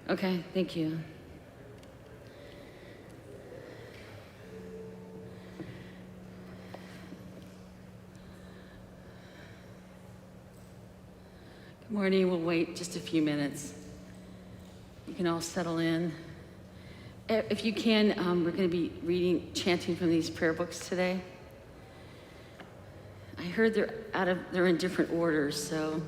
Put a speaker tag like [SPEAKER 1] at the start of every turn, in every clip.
[SPEAKER 1] Okay, thank you. Good morning. We'll wait just a few minutes. You can all settle in. If you can, we're going to be chanting from these prayer books today. I heard they're in different orders, so.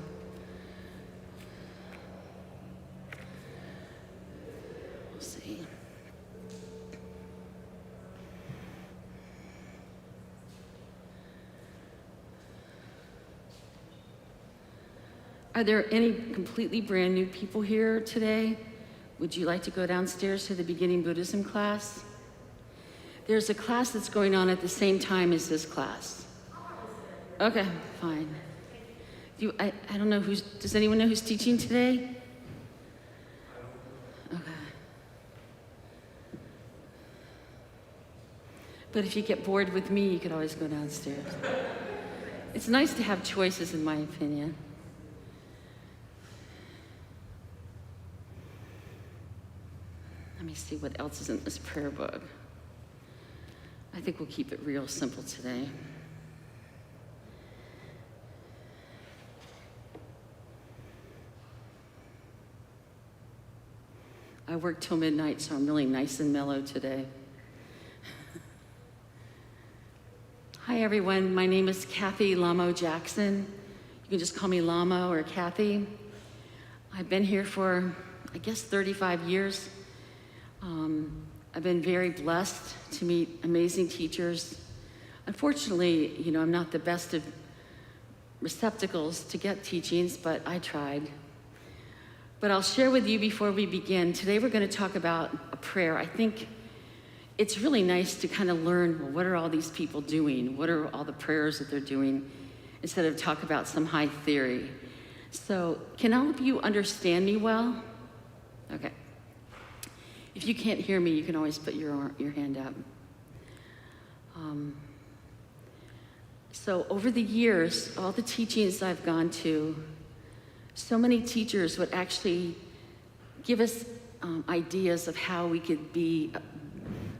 [SPEAKER 1] We'll see. Are there any completely brand new people here today? Would you like to go downstairs to the beginning Buddhism class? There's a class that's going on at the same time as this class. Okay, fine. I don't know does anyone know who's teaching today? Okay. But if you get bored with me, you could always go downstairs. It's nice to have choices, in my opinion. Let me see what else is in this prayer book. I think we'll keep it real simple today. I worked till midnight, so I'm really nice and mellow today. Hi, everyone. My name is Cathy Lamo Jackson. You can just call me Lamo or Cathy. I've been here for, I guess, 35 years. I've been very blessed to meet amazing teachers. Unfortunately, I'm not the best of receptacles to get teachings, but I tried. But I'll share with you before we begin. Today we're going to talk about a prayer. I think it's really nice to kind of learn, well, what are all these people doing? What are all the prayers that they're doing? Instead of talk about some high theory. So can all of you understand me well? Okay. If you can't hear me, you can always put your hand up. So over the years, all the teachings I've gone to, so many teachers would actually give us ideas of how we could be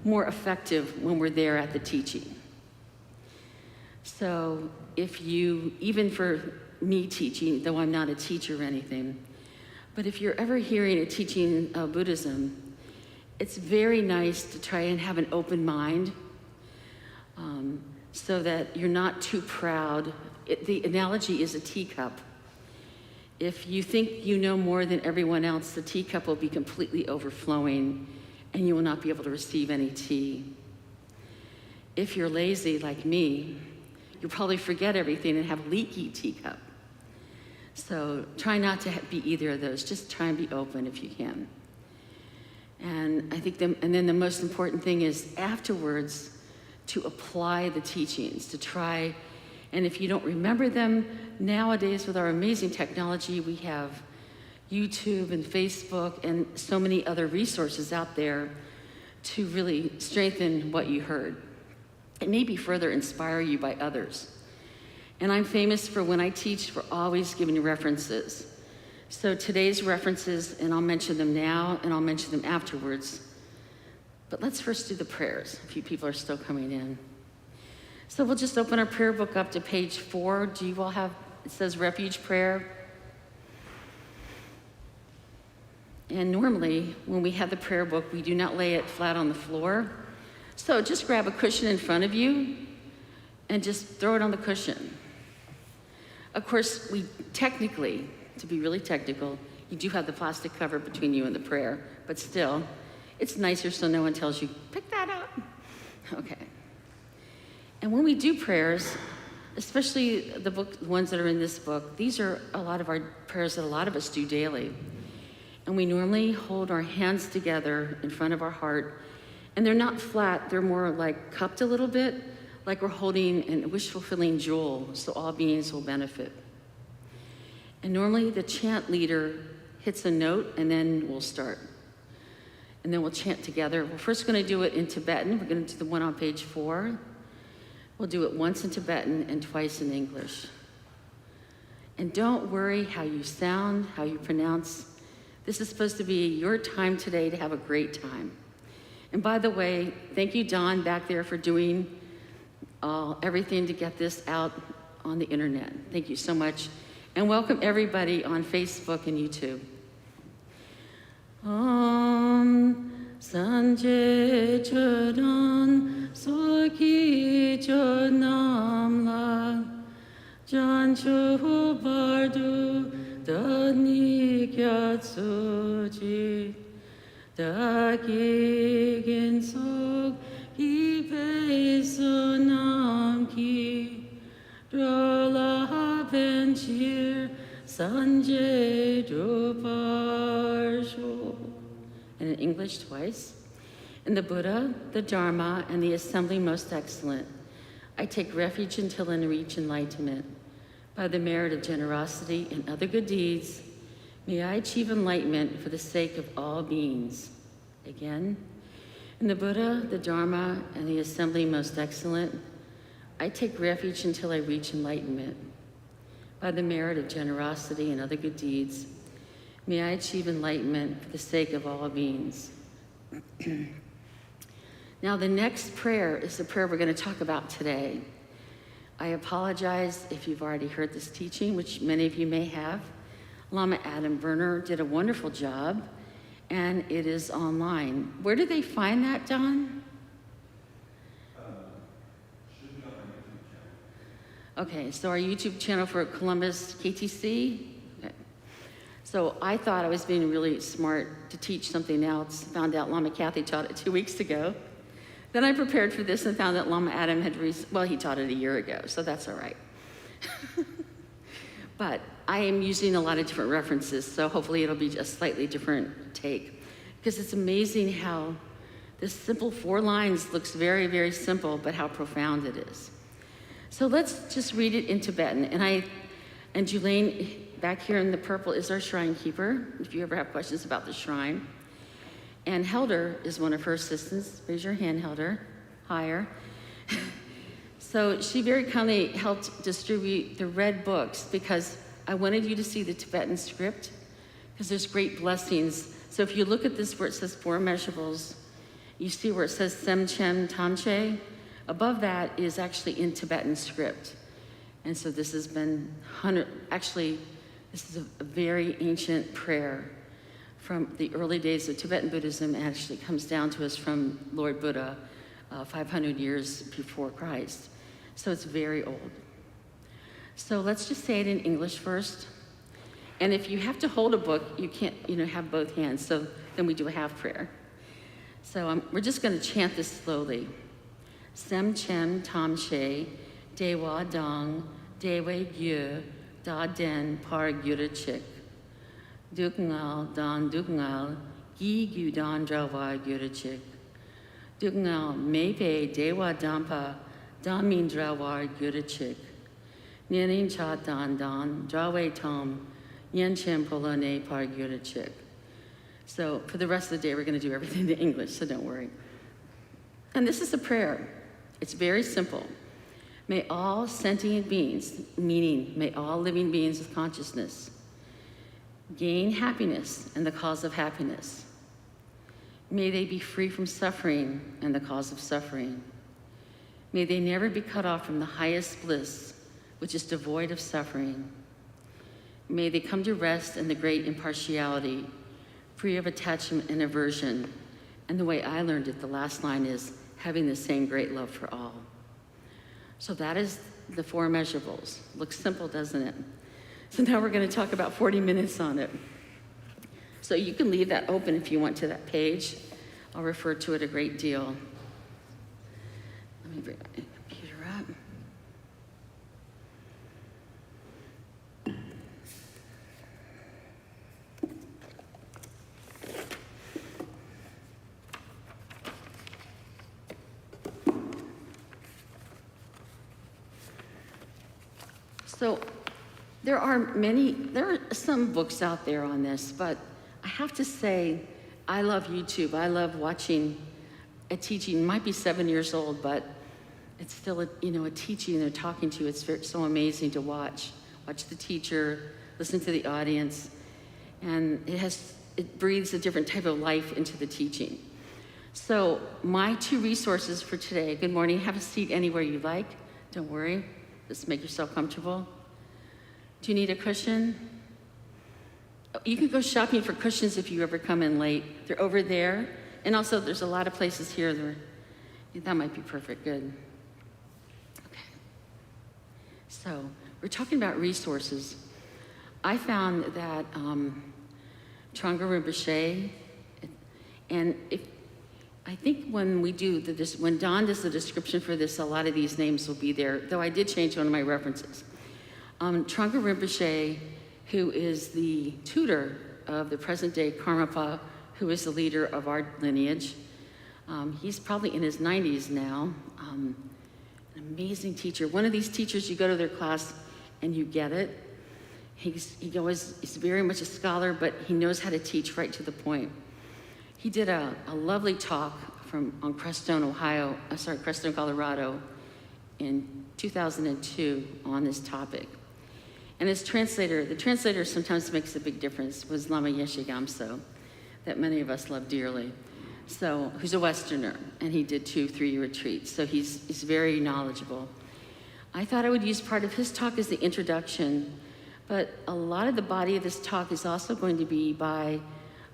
[SPEAKER 1] more effective when we're there at the teaching. So even for me teaching, though I'm not a teacher or anything, but if you're ever hearing a teaching of Buddhism, it's very nice to try and have an open mind so that you're not too proud. The analogy is a teacup. If you think you know more than everyone else, the teacup will be completely overflowing and you will not be able to receive any tea. If you're lazy like me, you'll probably forget everything and have a leaky teacup. So try not to be either of those. Just try and be open if you can. And I think then the most important thing is afterwards to apply the teachings, to try. And if you don't remember them, nowadays with our amazing technology, we have YouTube and Facebook and so many other resources out there to really strengthen what you heard. It may be further inspire you by others. And I'm famous for when I teach for always giving references. So today's references, and I'll mention them now and I'll mention them afterwards. But let's first do the prayers. A few people are still coming in. So we'll just open our prayer book up to page 4. Do you all have, it says Refuge Prayer. And normally, when we have the prayer book, we do not lay it flat on the floor. So just grab a cushion in front of you and just throw it on the cushion. Of course, we technically, to be really technical, you do have the plastic cover between you and the prayer, but still, it's nicer so no one tells you, pick that up. Okay. And when we do prayers, especially the ones that are in this book, these are a lot of our prayers that a lot of us do daily. And we normally hold our hands together in front of our heart, and they're not flat, they're more like cupped a little bit, like we're holding a wish-fulfilling jewel, so all beings will benefit. And normally the chant leader hits a note, and then we'll start. And then we'll chant together. We're first going to do it in Tibetan. We're going to do the one on page 4. We'll do it once in Tibetan and twice in English. And don't worry how you sound, how you pronounce. This is supposed to be your time today to have a great time. And by the way, thank you, Don, back there, for doing everything to get this out on the internet. Thank you so much. And welcome everybody on Facebook and YouTube. Om Sanjay Charan Soki Chanam La Jan Chu Bardu Dani Kyatsuji Daki Ginsok Ki Sunam Ki Rola Benchir Sanjay Druparsho. And in English twice. In the Buddha, the Dharma, and the Assembly Most Excellent, I take refuge until I reach enlightenment. By the merit of generosity and other good deeds, may I achieve enlightenment for the sake of all beings. Again, in the Buddha, the Dharma, and the Assembly Most Excellent, I take refuge until I reach enlightenment. By the merit of generosity and other good deeds, may I achieve enlightenment for the sake of all beings. Now, the next prayer is the prayer we're going to talk about today. I apologize if you've already heard this teaching, which many of you may have. Lama Adam Werner did a wonderful job, and it is online. Where do they find that, Don?
[SPEAKER 2] Should be on our YouTube channel.
[SPEAKER 1] Okay, so our YouTube channel for Columbus KTC. Okay. So I thought I was being really smart to teach something else. Found out Lama Cathy taught it 2 weeks ago. Then I prepared for this and found that Lama Adam had, well, he taught it a year ago, so that's all right. But I am using a lot of different references, so hopefully it'll be a slightly different take. Because it's amazing how this simple 4 lines looks very, very simple, but how profound it is. So let's just read it in Tibetan. And Julaine, back here in the purple, is our shrine keeper, if you ever have questions about the shrine. And Helder is one of her assistants. Raise your hand, Helder. Higher. So she very kindly helped distribute the red books because I wanted you to see the Tibetan script because there's great blessings. So if you look at this where it says Four Immeasurables, you see where it says Sem Chem Tamche. Above that is actually in Tibetan script. And so this has been this is a very ancient prayer from the early days of Tibetan Buddhism. It actually comes down to us from Lord Buddha 500 years before Christ. So it's very old. So let's just say it in English first. And if you have to hold a book, you can't have both hands. So then we do a half prayer. So we're just going to chant this slowly. Sem Chem Tam She, Dewa Dang, Dewe Gyu, Da Den Par Gyura Chik. Dukngal Dan Dukngal, Gi Gyu Dan Drawa Gyura Chik. Dukngal Mepe Dewa Dampa, Damin Drawa Gyura Chik. Nyanin Cha Dan Dan, Drawe Tom, Yen Chem Polone Par Gyura Chik. So for the rest of the day, we're going to do everything in English, so don't worry. And this is a prayer. It's very simple. May all sentient beings, meaning may all living beings with consciousness, gain happiness and the cause of happiness. May they be free from suffering and the cause of suffering. May they never be cut off from the highest bliss, which is devoid of suffering. May they come to rest in the great impartiality, free of attachment and aversion. And the way I learned it, the last line is, having the same great love for all. So that is the Four Immeasurables. Looks simple, doesn't it? So now we're going to talk about 40 minutes on it. So you can leave that open if you want to that page. I'll refer to it a great deal. Let me bring my computer up. So there are some books out there on this, but I have to say, I love YouTube. I love watching a teaching. It might be 7 years old, but it's still a teaching they're talking to you. It's so amazing to watch. Watch the teacher, listen to the audience. And it has it breathes a different type of life into the teaching. So my two resources for today, good morning, have a seat anywhere you like. Don't worry, just make yourself comfortable. Do you need a cushion? You can go shopping for cushions if you ever come in late. They're over there. And also there's a lot of places here that might be perfect, good. Okay. So we're talking about resources. I found that Trungpa Rinpoche, and I think when when Don does the description for this, a lot of these names will be there, though I did change one of my references. Trungpa Rinpoche, who is the tutor of the present day Karmapa, who is the leader of our lineage. He's probably in his 90s now. An amazing teacher. One of these teachers, you go to their class and you get it. He's very much a scholar, but he knows how to teach right to the point. He did a lovely talk on Crestone, Crestone, Colorado in 2002 on this topic. And the translator sometimes makes a big difference, was Lama Yeshe Gamso, that many of us love dearly. So, who's a Westerner, and he did 2-3 retreats, so he's very knowledgeable. I thought I would use part of his talk as the introduction, but a lot of the body of this talk is also going to be by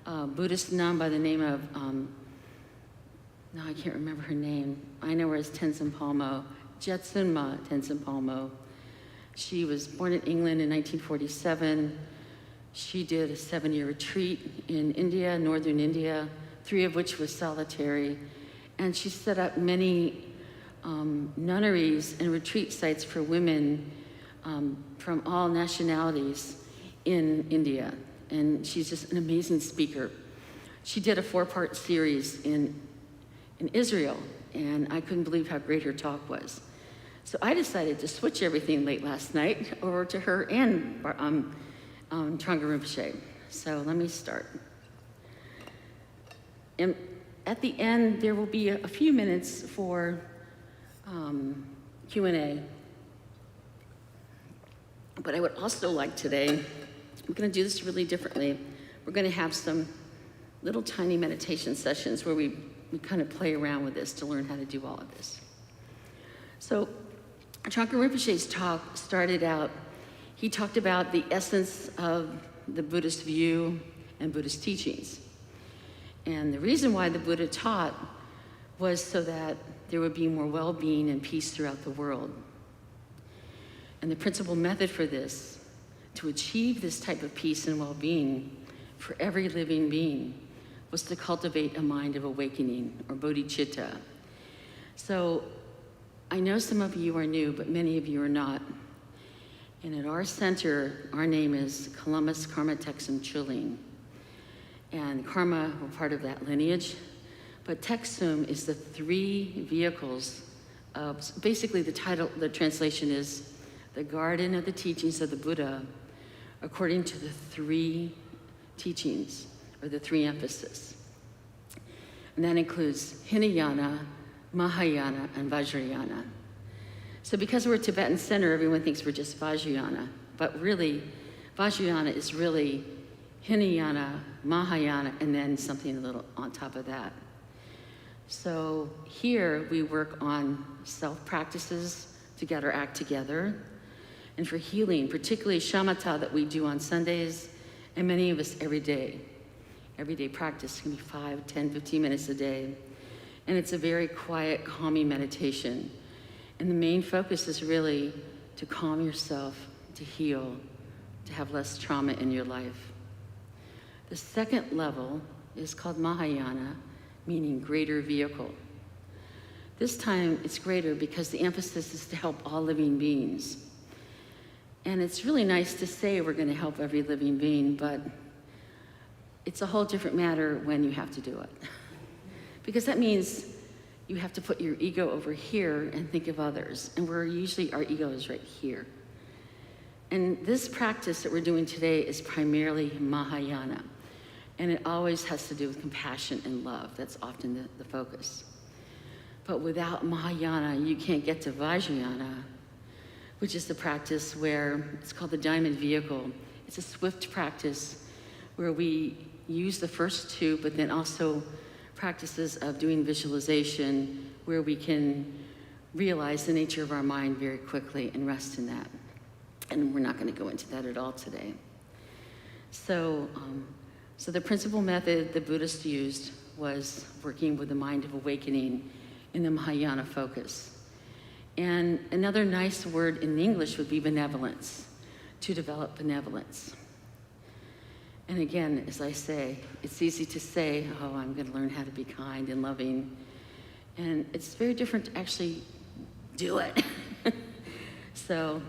[SPEAKER 1] a Buddhist nun by the name of, I can't remember her name. I know her as Tenzin Palmo, Jetsunma Tenzin Palmo. She was born in England in 1947. She did a 7-year retreat in India, northern India, 3 of which was solitary. And she set up many nunneries and retreat sites for women from all nationalities in India. And she's just an amazing speaker. She did a 4-part series in Israel, and I couldn't believe how great her talk was. So I decided to switch everything late last night over to her and Trungpa Rinpoche. So let me start. And at the end, there will be a few minutes for Q&A. But I would also like today, we're going to do this really differently. We're going to have some little tiny meditation sessions where we kind of play around with this to learn how to do all of this. So Trungpa Rinpoche's talk started out, he talked about the essence of the Buddhist view and Buddhist teachings. And the reason why the Buddha taught was so that there would be more well-being and peace throughout the world. And the principal method for this, to achieve this type of peace and well-being for every living being, was to cultivate a mind of awakening, or Bodhichitta. So I know some of you are new, but many of you are not. And at our center, our name is Columbus Karma Texum Chuling. And Karma were part of that lineage. But Texum is the 3 vehicles of, basically the translation is the garden of the teachings of the Buddha according to the 3 teachings, or the 3 emphasis. And that includes Hinayana, Mahayana, and Vajrayana. So because we're a Tibetan center, everyone thinks we're just Vajrayana, but really, Vajrayana is really Hinayana, Mahayana, and then something a little on top of that. So here we work on self-practices to get our act together, and for healing, particularly shamatha that we do on Sundays, and many of us every day. Everyday practice can be 5, 10, 15 minutes a day. And it's a very quiet, calming meditation. And the main focus is really to calm yourself, to heal, to have less trauma in your life. The second level is called Mahayana, meaning greater vehicle. This time it's greater because the emphasis is to help all living beings. And it's really nice to say we're going to help every living being, but it's a whole different matter when you have to do it. Because that means you have to put your ego over here and think of others. And our ego is right here. And this practice that we're doing today is primarily Mahayana. And it always has to do with compassion and love. That's often the focus. But without Mahayana, you can't get to Vajrayana, which is the practice where it's called the diamond vehicle. It's a swift practice where we use the first two, but then also practices of doing visualization where we can realize the nature of our mind very quickly and rest in that. And we're not going to go into that at all today. So the principal method the Buddhists used was working with the mind of awakening in the Mahayana focus. And another nice word in English would be benevolence, to develop benevolence. And again, as I say, it's easy to say, oh, I'm going to learn how to be kind and loving. And it's very different to actually do it. So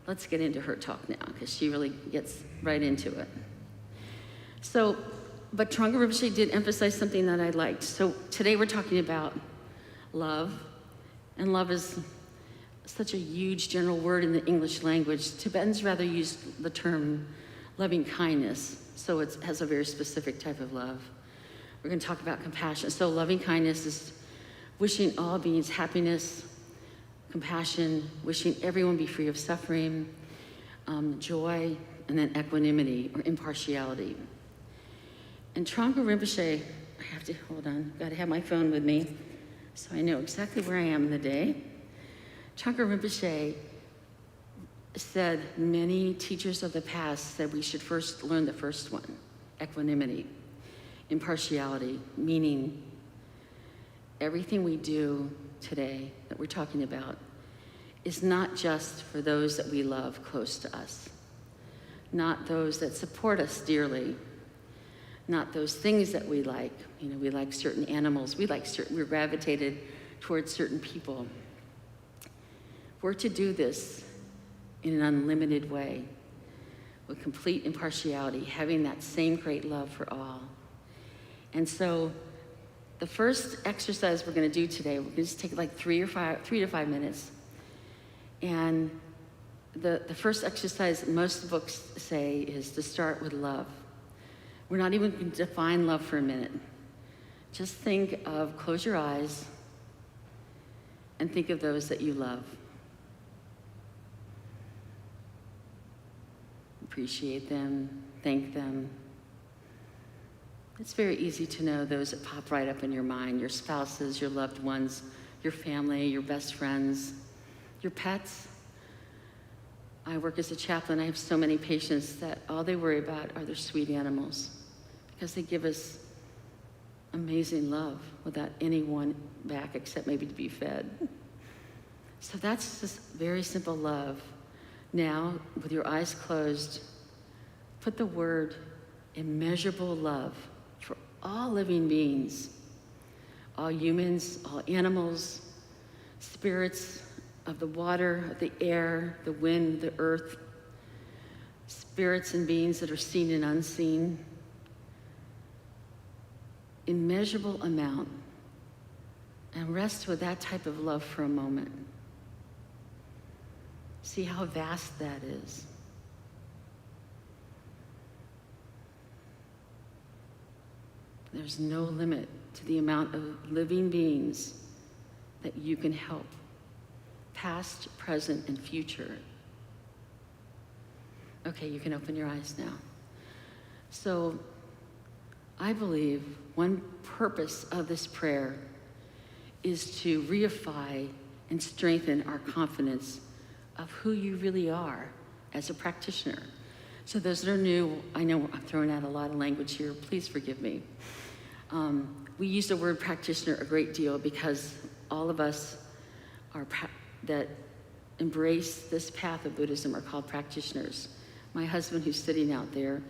[SPEAKER 1] let's get into her talk now, because she really gets right into it. So, but Trungpa Rinpoche did emphasize something that I liked. So today we're talking about love, and love is such a huge general word in the English language. Tibetans rather use the term loving kindness, so it has a very specific type of love. We're going to talk about compassion. So loving kindness is wishing all beings happiness, compassion, wishing everyone be free of suffering, joy, and then equanimity or impartiality. And Trungpa Rinpoche, I have to, hold on, got to have my phone with me so I know exactly where I am in the day. Trungpa Rinpoche said many teachers of the past said we should first learn the first one, equanimity, impartiality, meaning everything we do today that we're talking about is not just for those that we love close to us, not those that support us dearly, not those things that we like. You know, we like certain animals, we're gravitated towards certain people. We're to do this in an unlimited way, with complete impartiality, having that same great love for all. And so the first exercise we're going to do today, we're going to just take like 3 to 5 minutes. And the first exercise most books say is to start with love. We're not even going to define love for a minute. Just think of, close your eyes, and think of those that you love. Appreciate them, thank them. It's very easy to know those that pop right up in your mind, your spouses, your loved ones, your family, your best friends, your pets. I work as a chaplain. I have so many patients that all they worry about are their sweet animals because they give us amazing love without anyone back except maybe to be fed. So that's just very simple love. Now, with your eyes closed, put the word immeasurable love for all living beings, all humans, all animals, spirits of the water, of the air, the wind, the earth, spirits and beings that are seen and unseen. Immeasurable amount. And rest with that type of love for a moment. See how vast that is. There's no limit to the amount of living beings that you can help, past, present, and future. Okay, you can open your eyes now. So, I believe one purpose of this prayer is to reify and strengthen our confidence of who you really are as a practitioner. So those that are new, I know I'm throwing out a lot of language here, please forgive me. We use the word practitioner a great deal because all of us that embrace this path of Buddhism are called practitioners. My husband, who's sitting out there,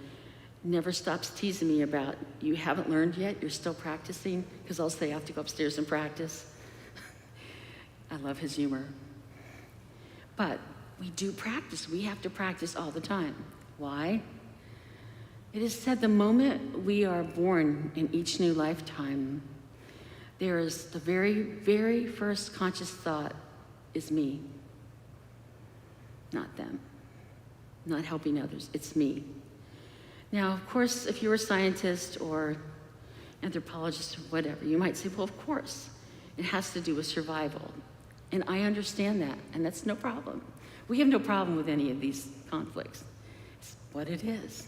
[SPEAKER 1] never stops teasing me about, you haven't learned yet, you're still practicing, because I'll say I have to go upstairs and practice. I love his humor. But we do practice. We have to practice all the time. Why? It is said the moment we are born in each new lifetime, there is the very, very first conscious thought is me, not them, not helping others. It's me. Now, of course, if you're a scientist or anthropologist or whatever, you might say, well, of course, it has to do with survival. And I understand that, and that's no problem. We have no problem with any of these conflicts. It's what it is.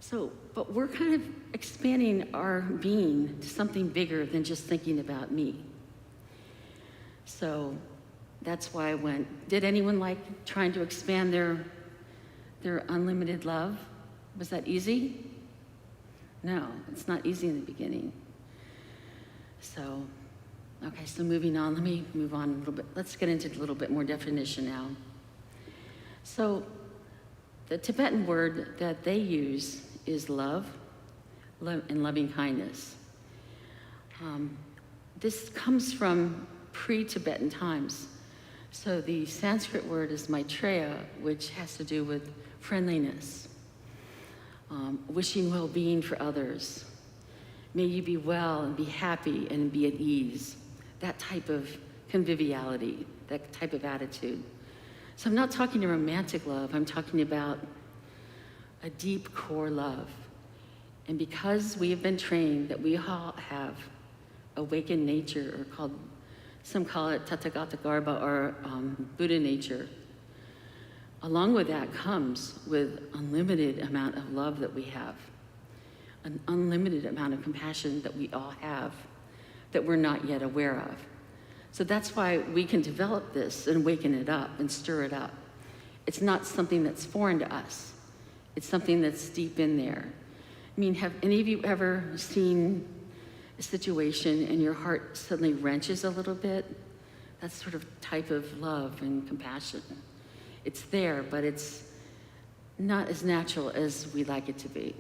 [SPEAKER 1] But we're kind of expanding our being to something bigger than just thinking about me. So that's why I went, did anyone like trying to expand their unlimited love? Was that easy? No, it's not easy in the beginning. So, okay, so moving on, let me move on a little bit. Let's get into a little bit more definition now. So, the Tibetan word that they use is love and loving kindness. This comes from pre-Tibetan times. So the Sanskrit word is Maitreya, which has to do with friendliness, wishing well-being for others. May you be well and be happy and be at ease. That type of conviviality, that type of attitude. So I'm not talking a romantic love, I'm talking about a deep core love. And because we have been trained that we all have awakened nature, or some call it Tathagata Garbha, or Buddha nature, along with that comes with unlimited amount of love that we have, an unlimited amount of compassion that we all have that we're not yet aware of. So that's why we can develop this and waken it up and stir it up. It's not something that's foreign to us. It's something that's deep in there. I mean, have any of you ever seen a situation and your heart suddenly wrenches a little bit? That's sort of type of love and compassion. It's there, but it's not as natural as we like it to be.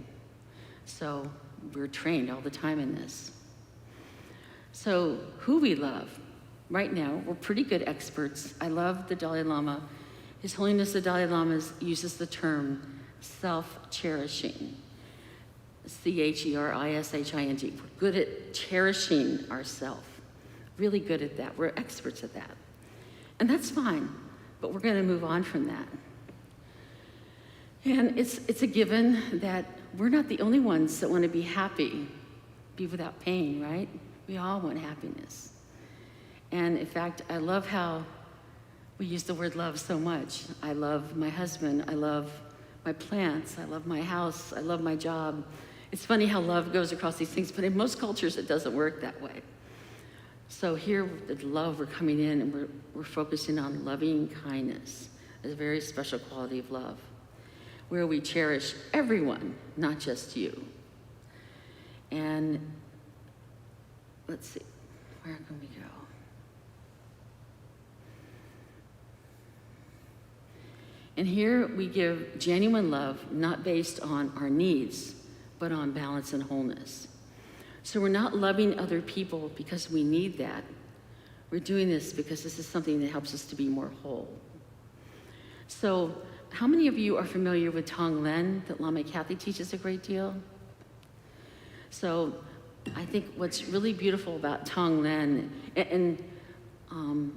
[SPEAKER 1] So we're trained all the time in this. So who we love, right now, we're pretty good experts. I love the Dalai Lama. His Holiness the Dalai Lama uses the term self-cherishing, C-H-E-R-I-S-H-I-N-G. We're good at cherishing ourselves, really good at that. We're experts at that. And that's fine, but we're gonna move on from that. And it's a given that we're not the only ones that wanna be happy, be without pain, right? We all want happiness. And in fact, I love how we use the word love so much. I love my husband, I love my plants, I love my house, I love my job. It's funny how love goes across these things, but in most cultures it doesn't work that way. So here, with love, we're coming in and we're focusing on loving kindness as a very special quality of love, where we cherish everyone, not just you. And let's see, where can we go? And here we give genuine love, not based on our needs, but on balance and wholeness. So we're not loving other people because we need that. We're doing this because this is something that helps us to be more whole. So how many of you are familiar with Tonglen, that Lama Cathy teaches a great deal? So I think what's really beautiful about Tonglen, and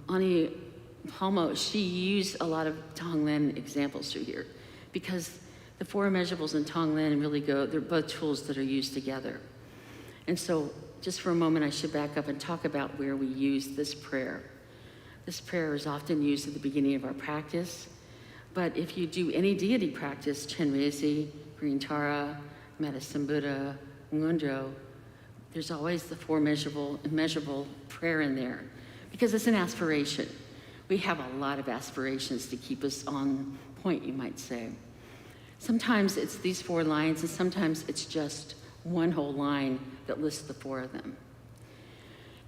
[SPEAKER 1] Ani Palmo, she used a lot of Tonglen examples through here, because the Four Immeasurables and Tonglen really they're both tools that are used together. And so just for a moment, I should back up and talk about where we use this prayer. This prayer is often used at the beginning of our practice, but if you do any deity practice, Chenrezig, Green Tara, Medicine Buddha, Ngondro, there's always the Four Immeasurable Prayer in there, because it's an aspiration. We have a lot of aspirations to keep us on point, you might say. Sometimes it's these 4 lines, and sometimes it's just one whole line that lists the 4 of them.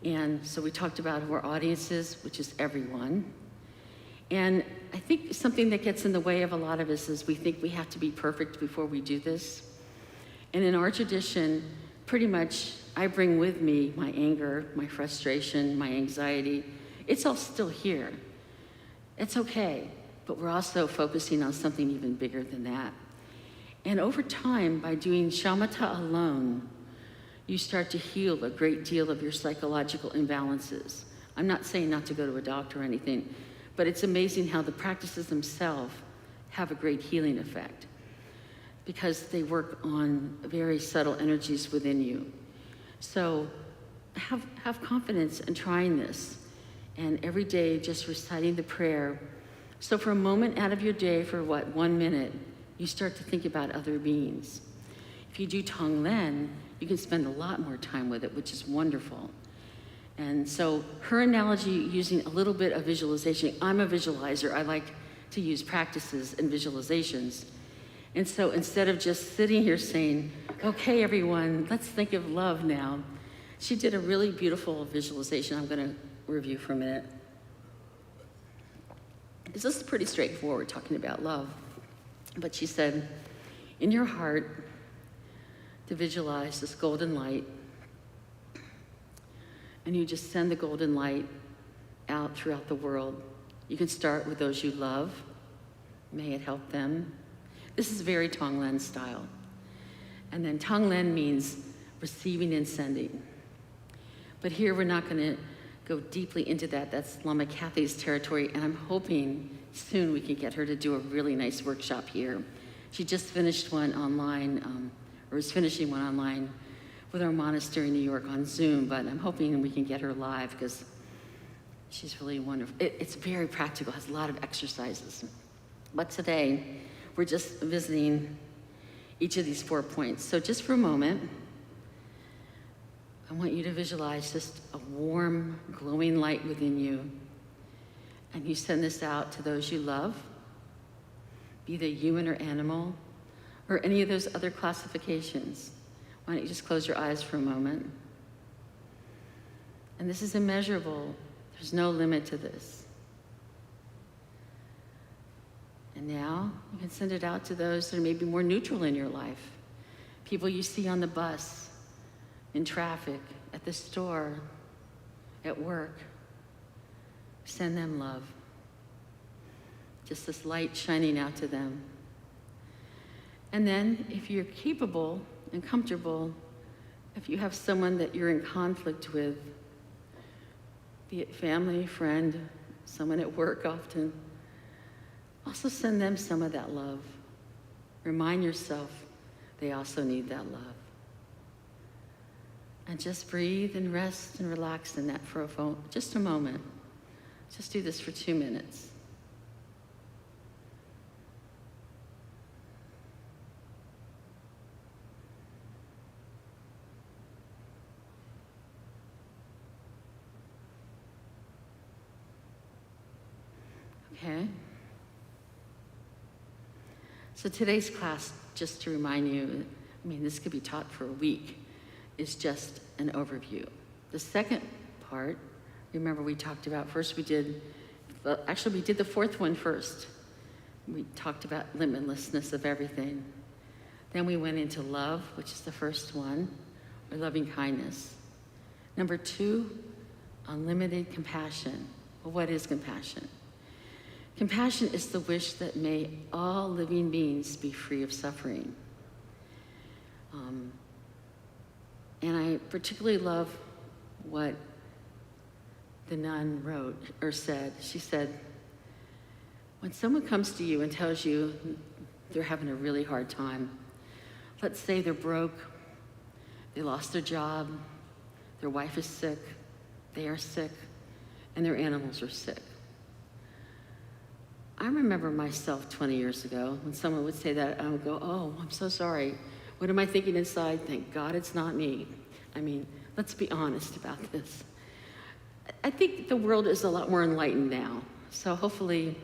[SPEAKER 1] And so we talked about who our audience is, which is everyone. And I think something that gets in the way of a lot of us is we think we have to be perfect before we do this. And in our tradition, pretty much I bring with me my anger, my frustration, my anxiety. It's all still here. It's okay, but we're also focusing on something even bigger than that. And over time, by doing shamatha alone, you start to heal a great deal of your psychological imbalances. I'm not saying not to go to a doctor or anything, but it's amazing how the practices themselves have a great healing effect, because they work on very subtle energies within you. So have confidence in trying this. And every day, just reciting the prayer. So for a moment out of your day, for 1 minute, you start to think about other beings. If you do Tonglen, you can spend a lot more time with it, which is wonderful. And so her analogy, using a little bit of visualization, I'm a visualizer. I like to use practices and visualizations. And so instead of just sitting here saying, okay, everyone, let's think of love now, she did a really beautiful visualization I'm going to review for a minute. This is pretty straightforward, talking about love. But she said, in your heart, to visualize this golden light, and you just send the golden light out throughout the world. You can start with those you love. May it help them. This is very Tonglen style. And then Tonglen means receiving and sending. But here we're not going to go deeply into that. That's Lama Cathy's territory, and I'm hoping soon we can get her to do a really nice workshop here. She just finished one online, or is finishing one online with our monastery in New York on Zoom, but I'm hoping we can get her live because she's really wonderful. It's very practical, has a lot of exercises. But today, we're just visiting each of these 4 points. So just for a moment, I want you to visualize just a warm, glowing light within you. And you send this out to those you love, be they human or animal, or any of those other classifications. Why don't you just close your eyes for a moment? And this is immeasurable. There's no limit to this. And now you can send it out to those that are maybe more neutral in your life. People you see on the bus, in traffic, at the store, at work. Send them love. Just this light shining out to them. And then, if you're capable and comfortable, if you have someone that you're in conflict with, be it family, friend, someone at work often, also send them some of that love. Remind yourself they also need that love. And just breathe and rest and relax in that for just a moment. Just do this for 2 minutes. Okay? So today's class, just to remind you, I mean, this could be taught for a week, is just an overview. The second part, remember we talked about, first we did the 4th one first. We talked about limitlessness of everything. Then we went into love, which is the first one, or loving kindness. Number 2, unlimited compassion. Well, what is compassion? Compassion is the wish that may all living beings be free of suffering. And I particularly love what the nun wrote or said. She said, when someone comes to you and tells you they're having a really hard time, let's say they're broke, they lost their job, their wife is sick, they are sick, and their animals are sick. I remember myself 20 years ago when someone would say that, I would go, oh, I'm so sorry. What am I thinking inside? Thank God it's not me. I mean, let's be honest about this. I think the world is a lot more enlightened now, so hopefully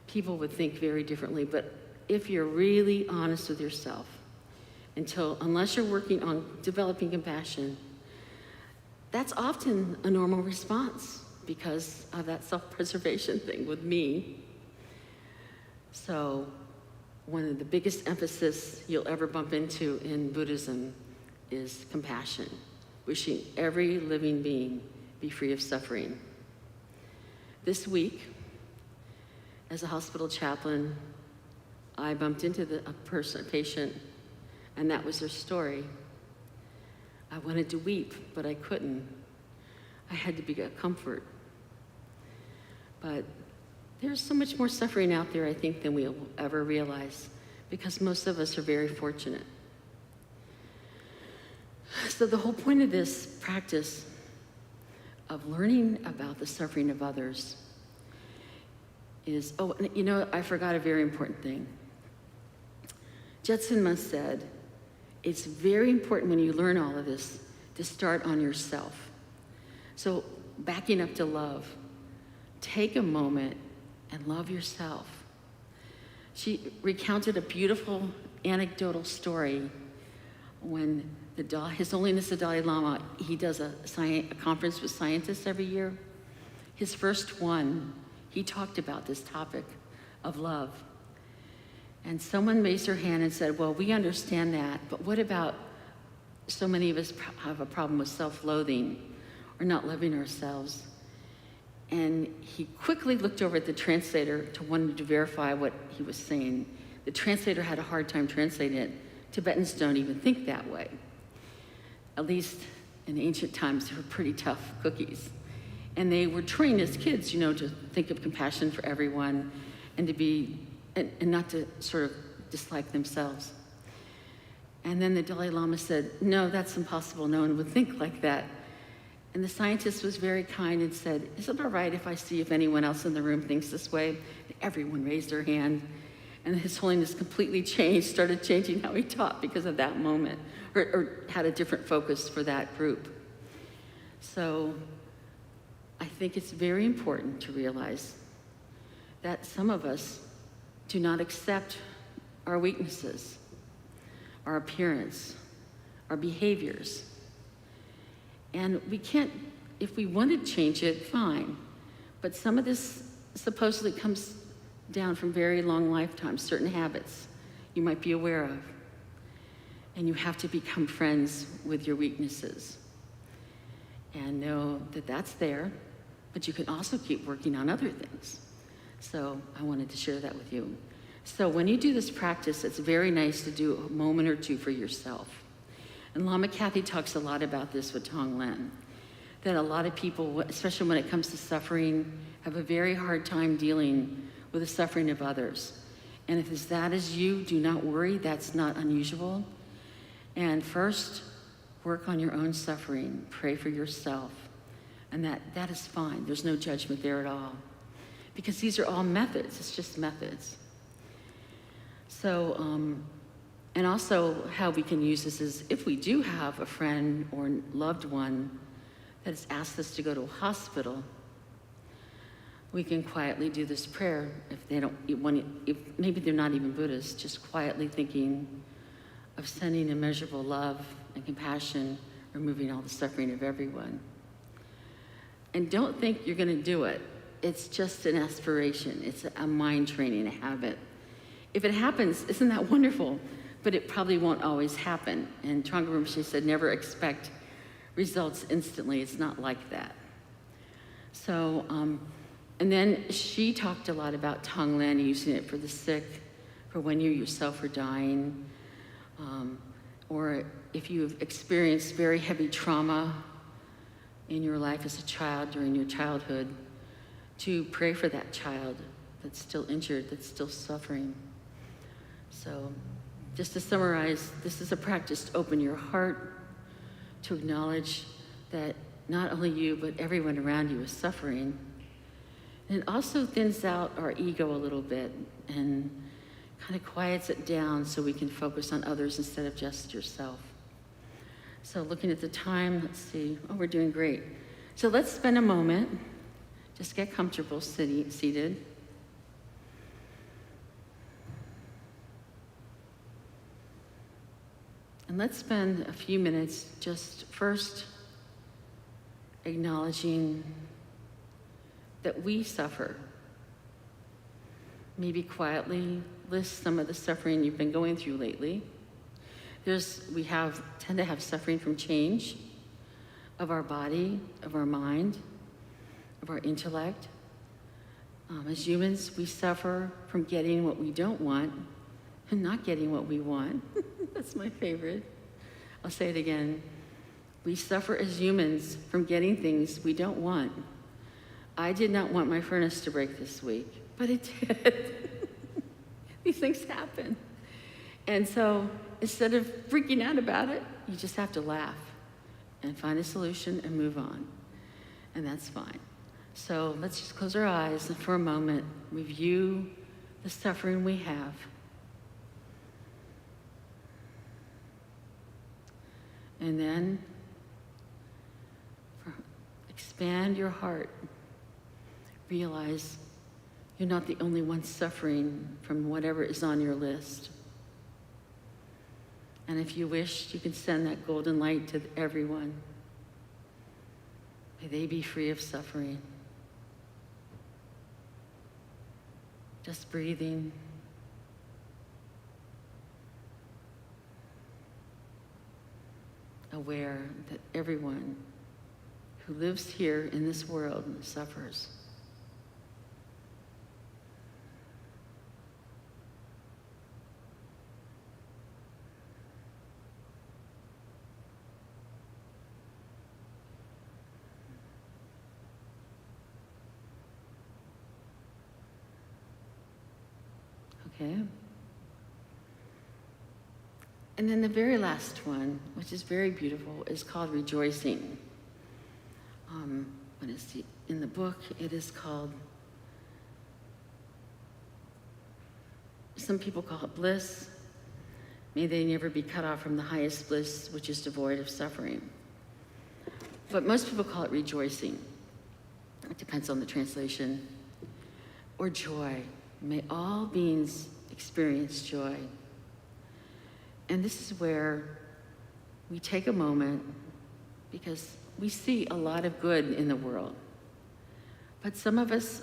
[SPEAKER 1] people would think very differently. But if you're really honest with yourself, unless you're working on developing compassion, that's often a normal response because of that self-preservation thing with me. So one of the biggest emphasis you'll ever bump into in Buddhism is compassion, wishing every living being be free of suffering. This week, as a hospital chaplain, I bumped into a patient, and that was their story. I wanted to weep, but I couldn't. I had to be a comfort. But there's so much more suffering out there, I think, than we'll ever realize, because most of us are very fortunate. So the whole point of this practice of learning about the suffering of others is, I forgot a very important thing. Jetson Mas said, it's very important when you learn all of this to start on yourself. So backing up to love, take a moment and love yourself. She recounted a beautiful anecdotal story when His Holiness the Dalai Lama, he does a conference with scientists every year. His first one, he talked about this topic of love. And someone raised their hand and said, well, we understand that, but what about so many of us have a problem with self-loathing or not loving ourselves? And he quickly looked over at the translator to wanted to verify what he was saying. The translator had a hard time translating it. Tibetans don't even think that way. At least in ancient times, they were pretty tough cookies. And they were trained as kids, to think of compassion for everyone and to be, and not to sort of dislike themselves. And then the Dalai Lama said, no, that's impossible. No one would think like that. And the scientist was very kind and said, is it all right if I see if anyone else in the room thinks this way? And everyone raised their hand. And His Holiness completely started changing how he taught because of that moment, or had a different focus for that group. So I think it's very important to realize that some of us do not accept our weaknesses, our appearance, our behaviors. And we can't, if we want to change it, fine. But some of this supposedly comes down from very long lifetimes, certain habits you might be aware of. And you have to become friends with your weaknesses and know that that's there, but you can also keep working on other things. So I wanted to share that with you. So when you do this practice, it's very nice to do a moment or two for yourself. And Lama Cathy talks a lot about this with Tonglen, that a lot of people, especially when it comes to suffering, have a very hard time dealing with the suffering of others. And if it's that is you, do not worry, that's not unusual. And first, work on your own suffering, pray for yourself. And that is fine, there's no judgment there at all. Because these are all methods, it's just methods. So, and also how we can use this is if we do have a friend or loved one that has asked us to go to a hospital, we can quietly do this prayer if they don't, if maybe they're not even Buddhists, just quietly thinking of sending immeasurable love and compassion, removing all the suffering of everyone. And don't think you're gonna do it. It's just an aspiration. It's a mind training, a habit. If it happens, isn't that wonderful? But it probably won't always happen. And Trungpa Rinpoche said, never expect results instantly. It's not like that. So, and then she talked a lot about Tonglen, using it for the sick, for when you yourself are dying, or if you've experienced very heavy trauma in your life as a child during your childhood, to pray for that child that's still injured, that's still suffering. So just to summarize, this is a practice to open your heart, to acknowledge that not only you, but everyone around you is suffering. And it also thins out our ego a little bit and kind of quiets it down so we can focus on others instead of just yourself. So looking at the time, let's see, oh, we're doing great. So let's spend a moment, just get comfortable seated. And let's spend a few minutes just first acknowledging that we suffer. Maybe quietly list some of the suffering you've been going through lately. We tend to have suffering from change of our body, of our mind, of our intellect. As humans, we suffer from getting what we don't want and not getting what we want. That's my favorite. I'll say it again. We suffer as humans from getting things we don't want. I did not want my furnace to break this week, but it did. These things happen. And so instead of freaking out about it, you just have to laugh and find a solution and move on. And that's fine. So let's just close our eyes and for a moment review the suffering we have. And then expand your heart. Realize you're not the only one suffering from whatever is on your list. And if you wish, you can send that golden light to everyone. May they be free of suffering. Just breathing. Aware that everyone who lives here in this world suffers. Okay. And then the very last one, which is very beautiful, is called rejoicing. In the book, it is called, some people call it bliss. May they never be cut off from the highest bliss, which is devoid of suffering. But most people call it rejoicing. It depends on the translation. Or joy. May all beings experience joy. And this is where we take a moment, because we see a lot of good in the world. But some of us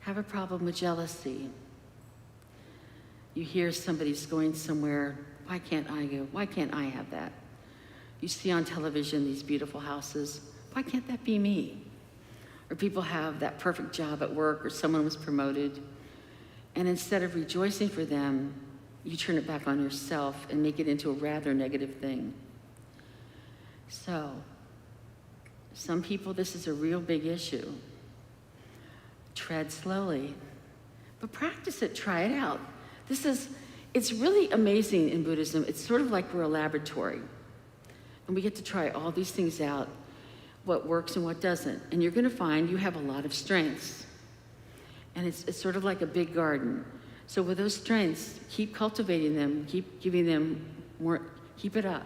[SPEAKER 1] have a problem with jealousy. You hear somebody's going somewhere, why can't I go? Why can't I have that? You see on television these beautiful houses, why can't that be me? Or people have that perfect job at work, or someone was promoted. And instead of rejoicing for them, you turn it back on yourself and make it into a rather negative thing. So, some people, this is a real big issue. Tread slowly, but practice it, try it out. It's really amazing in Buddhism. It's sort of like we're a laboratory. And we get to try all these things out, what works and what doesn't. And you're gonna find you have a lot of strengths. And it's sort of like a big garden. So with those strengths, keep cultivating them, keep giving them more, keep it up.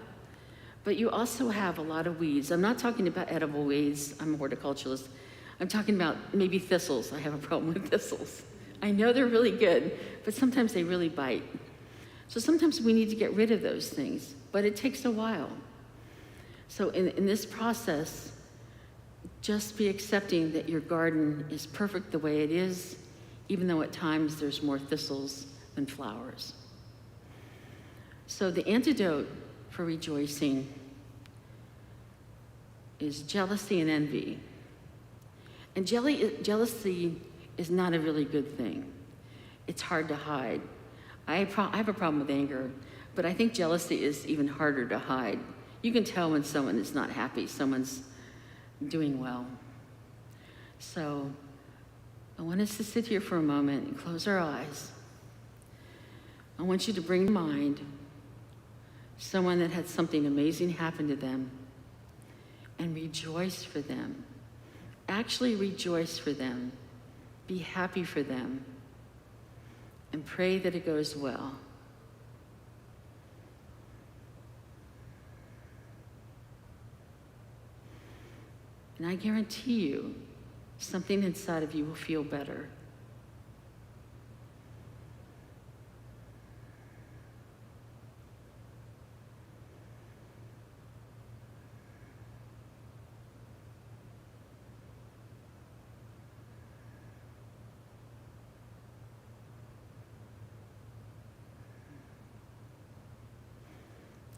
[SPEAKER 1] But you also have a lot of weeds. I'm not talking about edible weeds. I'm a horticulturalist. I'm talking about maybe thistles. I have a problem with thistles. I know they're really good, but sometimes they really bite. So sometimes we need to get rid of those things, but it takes a while. So in this process, just be accepting that your garden is perfect the way it is, even though at times there's more thistles than flowers. So the antidote for rejoicing is jealousy and envy. And jealousy is not a really good thing. It's hard to hide. I have a problem with anger, but I think jealousy is even harder to hide. You can tell when someone is not happy, someone's doing well. So I want us to sit here for a moment and close our eyes. I want you to bring to mind someone that had something amazing happen to them and rejoice for them. Actually rejoice for them. Be happy for them. And pray that it goes well. And I guarantee you, something inside of you will feel better.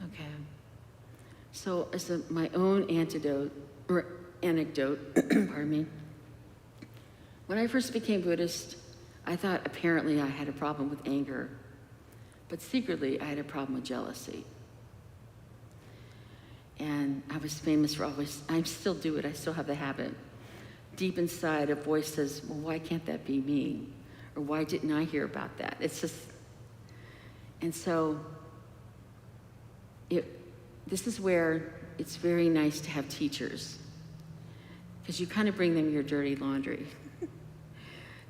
[SPEAKER 1] Okay. So as my own anecdote, pardon me. When I first became Buddhist, I thought apparently I had a problem with anger, but secretly I had a problem with jealousy. And I was famous for always, I still do it, I still have the habit. Deep inside, a voice says, well, why can't that be me? Or why didn't I hear about that? It's just, and so this is where it's very nice to have teachers, because you kind of bring them your dirty laundry.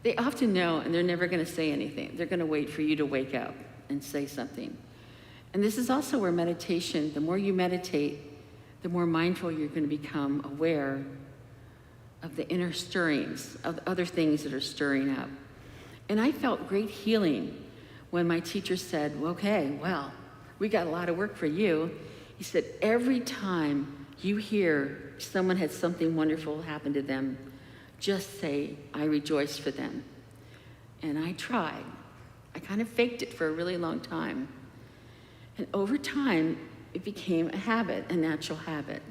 [SPEAKER 1] They often know, and they're never going to say anything. They're going to wait for you to wake up and say something. And this is also where meditation, the more you meditate, the more mindful you're going to become aware of the inner stirrings, of other things that are stirring up. And I felt great healing when my teacher said, okay, well, we got a lot of work for you. He said, every time you hear someone had something wonderful happen to them, just say, I rejoice for them. And I tried. I kind of faked it for a really long time. And over time, it became a habit, a natural habit.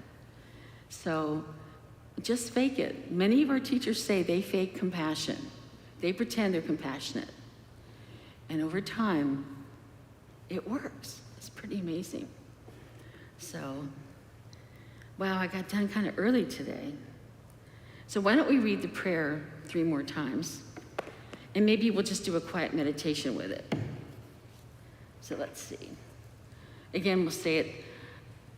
[SPEAKER 1] So just fake it. Many of our teachers say they fake compassion. They pretend they're compassionate. And over time, it works. It's pretty amazing. So, wow, I got done kind of early today. So why don't we read the prayer 3 more times? And maybe we'll just do a quiet meditation with it. So let's see. Again, we'll say it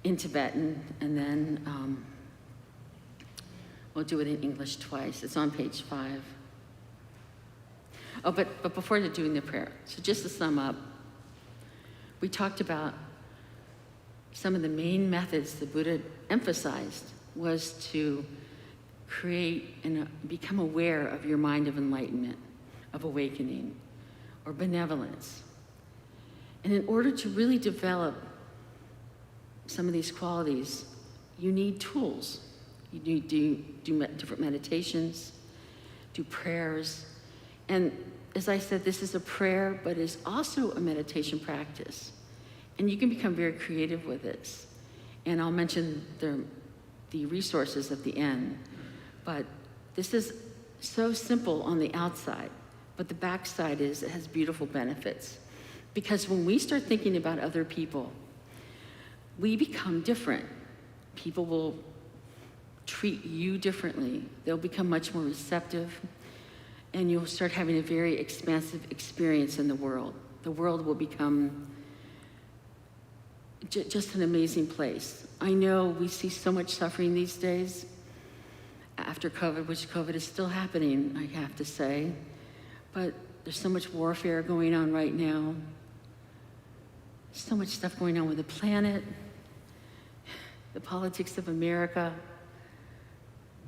[SPEAKER 1] in Tibetan, and then we'll do it in English twice. It's on page 5. Oh, but before doing the prayer, so just to sum up, we talked about some of the main methods the Buddha emphasized was to create and become aware of your mind of enlightenment, of awakening, or benevolence. And in order to really develop some of these qualities, you need tools. You need to do different meditations, do prayers. And as I said, this is a prayer, but it's also a meditation practice. And you can become very creative with it. And I'll mention the resources at the end. But this is so simple on the outside, but the backside is it has beautiful benefits. Because when we start thinking about other people, we become different. People will treat you differently. They'll become much more receptive, and you'll start having a very expansive experience in the world. The world will become just an amazing place. I know we see so much suffering these days after COVID, which COVID is still happening, I have to say, but there's so much warfare going on right now. So much stuff going on with the planet, the politics of America.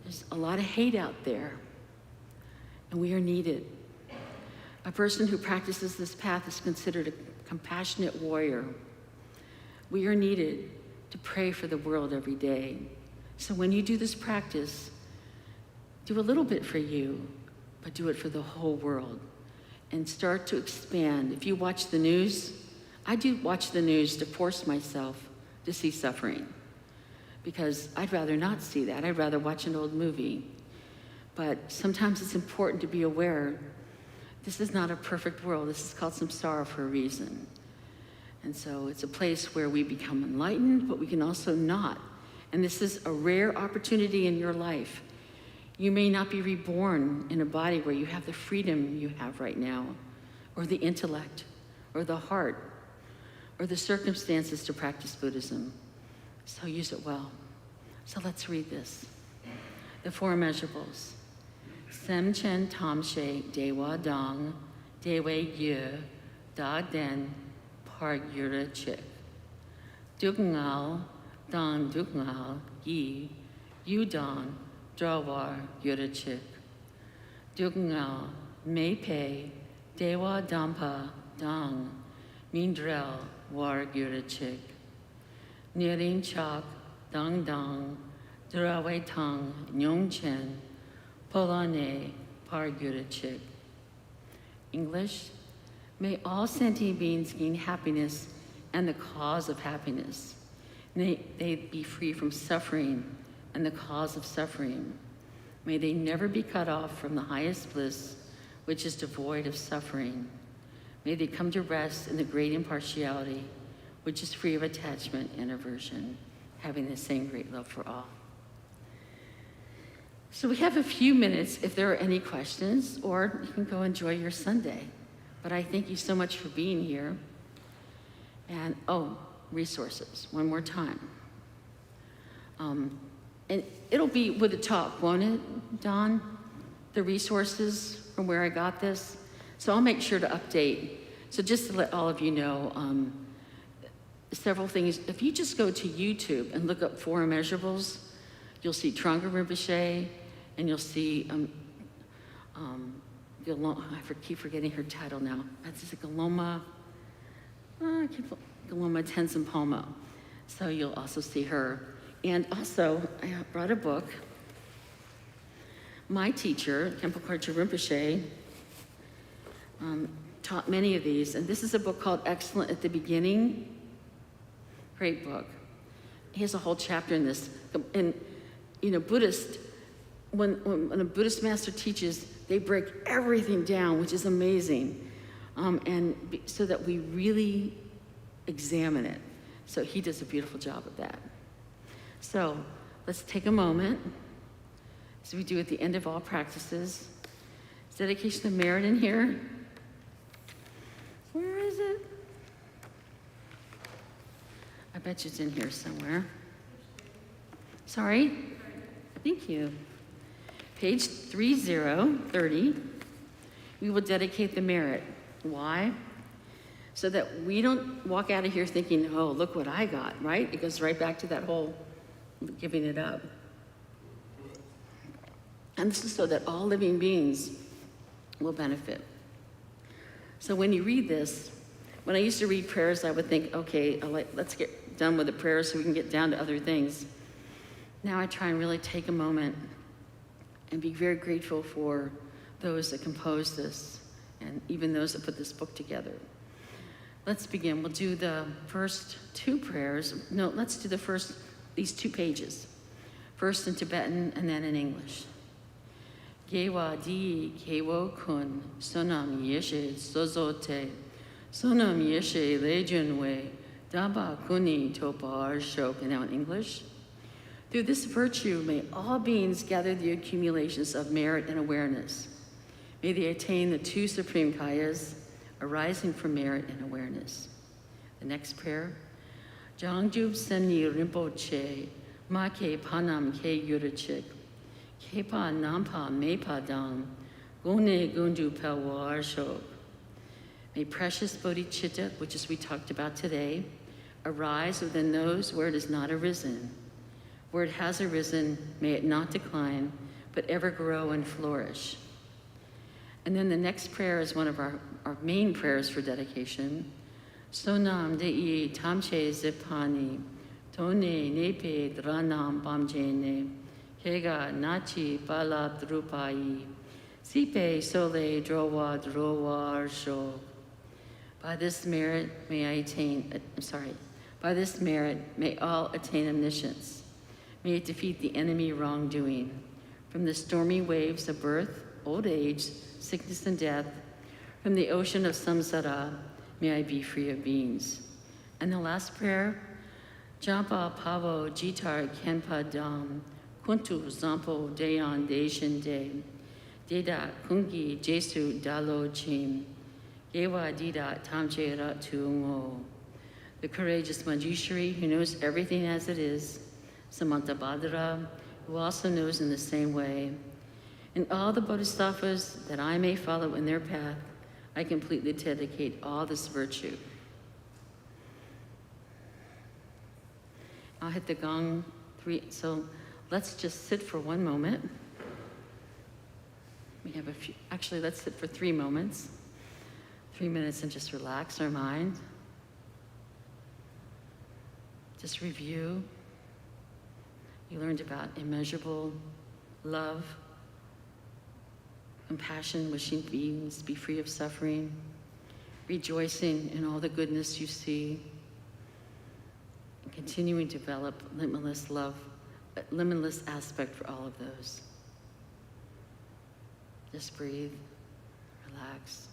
[SPEAKER 1] There's a lot of hate out there, and we are needed. A person who practices this path is considered a compassionate warrior. We are needed to pray for the world every day. So when you do this practice, do a little bit for you, but do it for the whole world, and start to expand. If you watch the news, I do watch the news to force myself to see suffering, because I'd rather not see that. I'd rather watch an old movie. But sometimes it's important to be aware this is not a perfect world. This is called samsara for a reason. And so it's a place where we become enlightened, but we can also not. And this is a rare opportunity in your life. You may not be reborn in a body where you have the freedom you have right now, or the intellect, or the heart, or the circumstances to practice Buddhism. So use it well. So let's read this. The Four Immeasurables. Sem Chen Tam She Dewa Dong, Dewe Yu, Da Den, Par Yura Chik. Duk Ngao, Dong Duk Ngao, Yi, Yu Dong, Drawar Yura Chik. Duk Ngao, Mei Pei, Dewa Dampa, Dong, Mindrel, War Yura Chik. Nirin Chok, Dong Dong, Drawai Tong, Nyong Chen, Polane, Par Yura Chik. English, may all sentient beings gain happiness and the cause of happiness. May they be free from suffering and the cause of suffering. May they never be cut off from the highest bliss, which is devoid of suffering. May they come to rest in the great impartiality, which is free of attachment and aversion, having the same great love for all. So we have a few minutes if there are any questions, or you can go enjoy your Sunday. But I thank you so much for being here. And, resources, one more time. And it'll be with a talk, won't it, Don? The resources from where I got this. So I'll make sure to update. So just to let all of you know, several things. If you just go to YouTube and look up Four Immeasurables, you'll see Trungpa Rinpoche, and you'll see, keep forgetting her title now. That's Galoma Tenzin Palmo. So you'll also see her. And also, I brought a book. My teacher, Khenpo Karcha Rinpoche, taught many of these, and this is a book called Excellent at the Beginning. Great book. He has a whole chapter in this. And, Buddhist, when a Buddhist master teaches, they break everything down, which is amazing, so that we really examine it. So he does a beautiful job of that. So let's take a moment, as we do at the end of all practices. Is dedication of merit in here? Where is it? I bet you it's in here somewhere. Sorry? Thank you. Page 30. We will dedicate the merit. Why? So that we don't walk out of here thinking, oh, look what I got, right? It goes right back to that whole giving it up. And this is so that all living beings will benefit. So when you read this, when I used to read prayers, I would think, okay, let's get done with the prayers so we can get down to other things. Now I try and really take a moment and be very grateful for those that composed this and even those that put this book together. Let's begin. We'll do the first two prayers. No, let's do these 2 pages. First in Tibetan and then in English. Gewa di kewo kun sonam yeshe sozote sonam yeshe lejunwe daba kuni topar shok. And now in English. Through this virtue, may all beings gather the accumulations of merit and awareness. May they attain the 2 supreme kayas arising from merit and awareness. The next prayer. Jangjub Seni Rinpoche, Ma ke panam ke yurachik, kepa nampa mepa dam, gone gundu pelwar shok. May precious Bodhichitta, which is we talked about today, arise within those where it has not arisen. Where it has arisen, may it not decline, but ever grow and flourish. And then the next prayer is one of our main prayers for dedication. Sonam dei tamche zipani, tone nepe dranam bamjene, kega nachi bala drupai, sipe sole drowa drowa arsho. By this merit may all attain omniscience. May it defeat the enemy wrongdoing. From the stormy waves of birth, old age, sickness and death, from the ocean of samsara, may I be free of beings. And the last prayer, Jampa pavo jitar kenpa dam, kuntu zampo dayan deshin de, deda kungi jesu dalo chim, gewa dida tamche ratu. The courageous Manjushri who knows everything as it is, Samantabhadra, who also knows in the same way. And all the bodhisattvas that I may follow in their path, I completely dedicate all this virtue. I'll hit the gong 3. So let's just sit for one moment. We have a few, actually let's sit for 3 moments. 3 minutes and just relax our mind. Just review. You learned about immeasurable love, compassion, wishing beings be free of suffering, rejoicing in all the goodness you see, and continuing to develop limitless love, a limitless aspect for all of those. Just breathe, relax.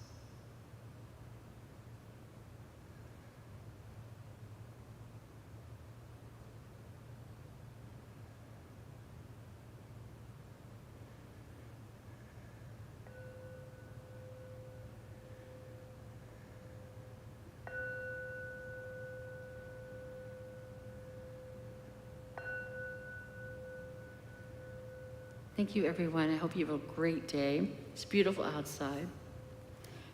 [SPEAKER 1] Thank you, everyone. I hope you have a great day. It's beautiful outside.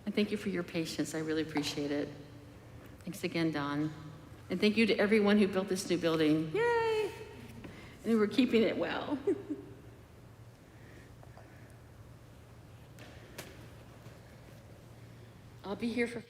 [SPEAKER 1] And thank you for your patience. I really appreciate it. Thanks again, Don. And thank you to everyone who built this new building. Yay! And we're keeping it well. I'll be here for